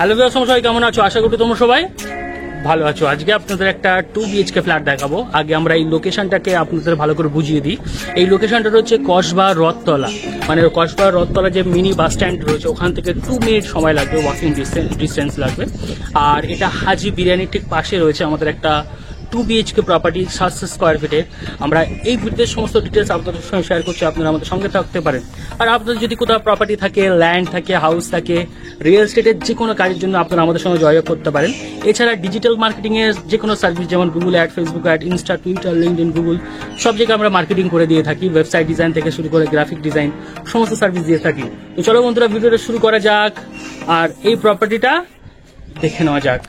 Hello viewers, সবাই কেমন আছো? আশা করি তোমরা সবাই ভালো আছো। আজকে আপনাদের একটা 2 BHK ফ্ল্যাট দেখাবো। আগে আমরা এই লোকেশনটাকে আপনাদের ভালো করে বুঝিয়ে দিই। এই লোকেশনটা হচ্ছে কসবা রথতলা, মানে কসবা রথতলা যে মিনি বাস স্ট্যান্ড রয়েছে ওখান থেকে 2 মিনিট সময় লাগবে, ওয়াকিং ডিস্টেন্স লাগবে। আর এটা হাজি বিরিয়ানির ঠিক পাশে রয়েছে আমাদের একটা 2 BHK প্রপার্টি 700 স্কোয়ার ফিটের। আমরা এই ভিডিওর সমস্ত ডিটেলস আপনাদের সঙ্গে শেয়ার করছি, আপনারা আমাদের সঙ্গে থাকতে পারেন। আর আপনাদের যদি কোথাও প্রপার্টি থাকে, ল্যান্ড থাকে, হাউস থাকে, রিয়েল এস্টেটের যে কোনো কাজের জন্য আপনারা আমাদের সঙ্গে যোগাযোগ করতে পারেন। এছাড়া ডিজিটাল মার্কেটিংয়ের যে কোনো সার্ভিস, যেমন Google ad, Facebook ad, Insta, Twitter, LinkedIn, Google সব জায়গায় আমরা মার্কেটিং করে দিয়ে থাকি। ওয়েবসাইট ডিজাইন থেকে শুরু করে গ্রাফিক ডিজাইন সমস্ত সার্ভিস দিয়ে থাকি। তো চলো বন্ধুরা, ভিডিওটা শুরু করা যাক আর এই প্রপার্টিটা দেখে নেওয়া যাক।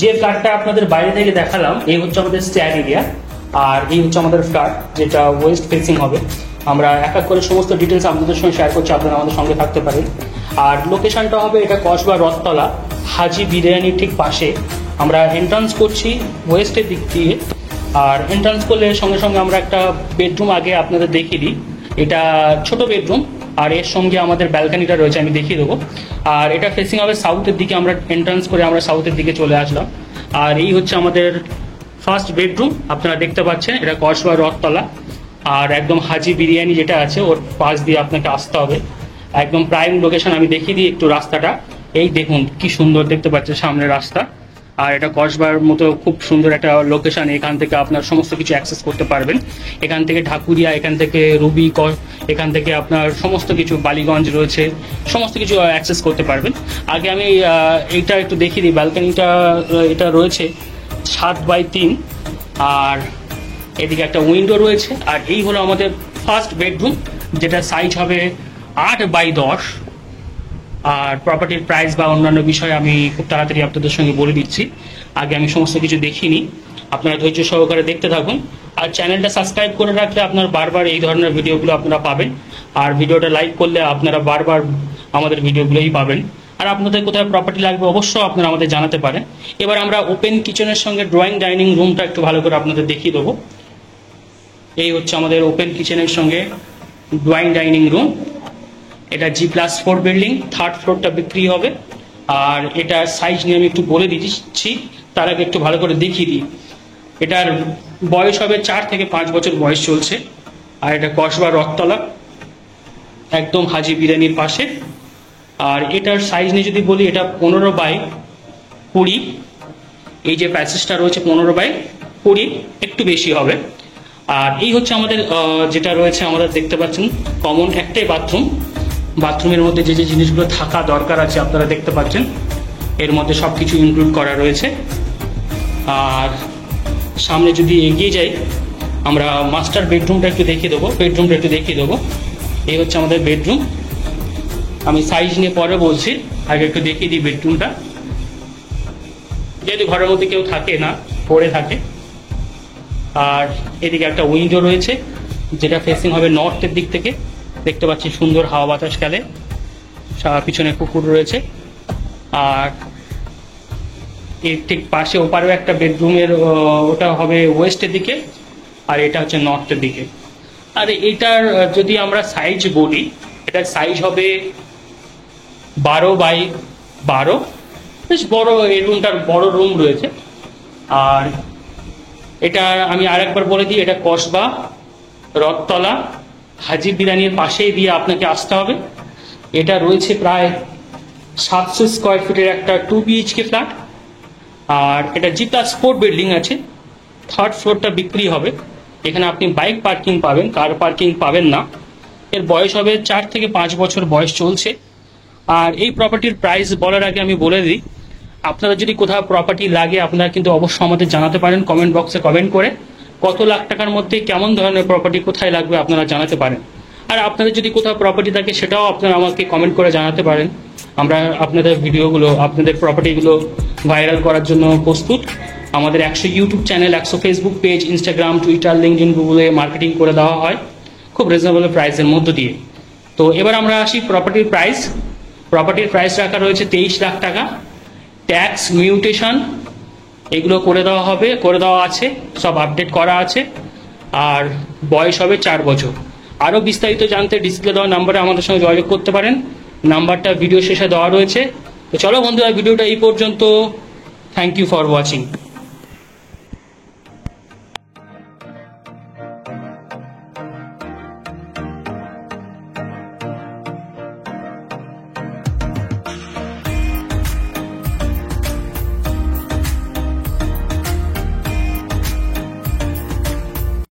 যে ফ্ল্যাটটা আপনাদের বাইরে থেকে দেখালাম, এই হচ্ছে আমাদের স্ট্যার এরিয়া, আর এই হচ্ছে আমাদের ফ্ল্যাট যেটা ওয়েস্ট ফেসিং হবে। আমরা এক এক করে সমস্ত ডিটেলস আপনাদের সঙ্গে শেয়ার করছি, আপনারা আমাদের সঙ্গে থাকতে পারেন। আর লোকেশনটা হবে এটা কসবা রথতলা, হাজি বিরিয়ানির ঠিক পাশে। আমরা এন্ট্রান্স করছি ওয়েস্টের দিক দিয়ে, আর এন্ট্রান্স করলে সঙ্গে সঙ্গে আমরা একটা বেডরুম আগে আপনাদের দেখিয়ে দিই। এটা ছোট বেডরুম, আর এর সঙ্গে আমাদের ব্যালকানিটা রয়েছে, আমি দেখিয়ে দেবো। আর এটা ফেসিং হবে সাউথের দিকে। আমরা এন্ট্রান্স করে আমরা সাউথের দিকে চলে আসলাম। আর এই হচ্ছে আমাদের ফার্স্ট বেডরুম, আপনারা দেখতে পাচ্ছেন। এটা কসবা রথতলা, আর একদম হাজি বিরিয়ানি যেটা আছে ওর পাশ দিয়ে আপনাকে আসতে হবে। একদম প্রাইম লোকেশন। আমি দেখিয়ে দিই একটু রাস্তাটা। এই দেখুন কি সুন্দর দেখতে পাচ্ছেন সামনে রাস্তা। আর এটা কসবার মতো খুব সুন্দর একটা লোকেশন। এখান থেকে আপনার সমস্ত কিছু অ্যাক্সেস করতে পারবেন। এখান থেকে ঢাকুরিয়া, এখান থেকে রুবি, এখান থেকে আপনার সমস্ত কিছু বালিগঞ্জ রয়েছে, সমস্ত কিছু অ্যাক্সেস করতে পারবেন। আগে আমি এইটা একটু দেখিয়ে দিই। ব্যালকানিটা এটা রয়েছে 7x3, আর এদিকে একটা উইন্ডো রয়েছে। আর এই হলো আমাদের ফার্স্ট বেডরুম, যেটা সাইজ হবে 8x10। আর প্রপার্টির প্রাইস বা অন্যান্য বিষয় আমি খুব তাড়াতাড়ি আপনাদের সঙ্গে বলে দিচ্ছি। আগে আমি সমস্ত কিছু দেখিনি, আপনারা ধৈর্য সহকারে দেখতে থাকুন। আর চ্যানেলটা সাবস্ক্রাইব করে রাখলে আপনার বারবার এই ধরনের ভিডিওগুলো আপনারা পাবেন। আর ভিডিওটা লাইক করলে আপনারা বারবার আমাদের ভিডিওগুলোই পাবেন। আর আপনাদের কোথায় প্রপার্টি লাগবে অবশ্যই আপনারা আমাদের জানাতে পারেন। এবার আমরা ওপেন কিচেনের সঙ্গে ড্রয়িং ডাইনিং রুমটা একটু ভালো করে আপনাদের দেখিয়ে দেবো। এই হচ্ছে আমাদের ওপেন কিচেনের সঙ্গে ড্রয়িং ডাইনিং রুম। এটা G+4 বিল্ডিং, 3rd ফ্লোরটা বিক্রি হবে। আর এটার সাইজ নিয়ে আমি একটু বলে দিচ্ছি, তার আগে একটু ভালো করে দেখিয়ে দিই। এটার বয়স হবে 4 থেকে 5 বছর বয়স চলছে। আর এটা কসবা রথতলা, একদম হাজি বিরিয়ানির পাশে। আর এটার সাইজ নিয়ে যদি বলি, এটা 15x20। এই যে প্যাসেজটা রয়েছে 15x20, একটু বেশি হবে। আর এই হচ্ছে আমাদের যেটা রয়েছে, আমাদের দেখতে পাচ্ছেন কমন একটাই বাথরুম। বাথরুমের মধ্যে যে যে জিনিসগুলো থাকা দরকার আছে আপনারা দেখতে পাচ্ছেন, এর মধ্যে সব কিছু ইনক্লুড করা রয়েছে। আর সামনে যদি এগিয়ে যাই, আমরা মাস্টার বেডরুমটা একটু দেখিয়ে দেবো। এই হচ্ছে আমাদের বেডরুম। আমি সাইজ নিয়ে পরে বলছি, আগে একটু দেখিয়ে দিই বেডরুমটা, যেহেতু ঘরের মধ্যে কেউ থাকে না, পড়ে থাকে। আর এদিকে একটা উইন্ডো রয়েছে, যেটা ফেসিং হবে নর্থের দিক থেকে। দেখতে পাচ্ছি সুন্দর হাওয়া বাতাস খেলে। পিছনে পুকুর রয়েছে। আর এর ঠিক পাশে ওপারেও একটা বেডরুমের, ওটা হবে ওয়েস্টের দিকে, আর এটা হচ্ছে নর্থের দিকে। আর এটার যদি আমরা সাইজ বলি, এটার সাইজ হবে 12x12। বেশ বড়, এই রুমটার বড় রুম রয়েছে। আর এটা আমি আরেকবার বলে দিই, এটা কসবা রথতলা হাজি বিরিয়ানির পাশেই দিয়ে আপনাকে আসতে হবে। এটা রয়েছে প্রায় 700 স্কোয়ার ফিটের একটা 2 BHK ফ্ল্যাট। আর এটা G+4 বিল্ডিং আছে, 3rd ফ্লোরটা বিক্রি হবে। এখানে আপনি বাইক পার্কিং পাবেন, কার পার্কিং পাবেন না। এর বয়স হবে 4 থেকে 5 বছর বয়স চলছে। আর এই প্রপার্টির প্রাইস বলার আগে আমি বলে দিই, আপনারা যদি কোথাও প্রপার্টি লাগে আপনারা কিন্তু অবশ্যই আমাদের জানাতে পারেন। কমেন্ট বক্সে কমেন্ট করে কত লাখ টাকার মধ্যে কেমন ধরনের প্রপার্টি কোথায় লাগবে আপনারা জানাতে পারেন। আর আপনাদের যদি কোথাও প্রপার্টি থাকে সেটাও আপনারা আমাকে কমেন্ট করে জানাতে পারেন। আমরা আপনাদের ভিডিওগুলো, আপনাদের প্রপার্টিগুলো ভাইরাল করার জন্য প্রস্তুত। আমাদের 100 YouTube channel, 100 Facebook page, Instagram, Twitter, LinkedIn, গুগলে মার্কেটিং করে দেওয়া হয় খুব রিজনেবল প্রাইসের মধ্য দিয়ে। তো এবার আমরা আসি প্রপার্টির প্রাইস। প্রপার্টির প্রাইস রাখা রয়েছে 23 লাখ টাকা। ট্যাক্স, মিউটেশন এগুলো করে দেওয়া আছে, সব আপডেট করা আছে। আর বয়স হবে 4 বছর। আরও বিস্তারিত জানতে ডিসপ্লে দেওয়া নাম্বারে আমাদের সঙ্গে যোগাযোগ করতে পারেন, নাম্বারটা ভিডিও শেষে দেওয়া রয়েছে। তো চলো বন্ধুরা, ভিডিওটা এই পর্যন্ত। Thank you for watching.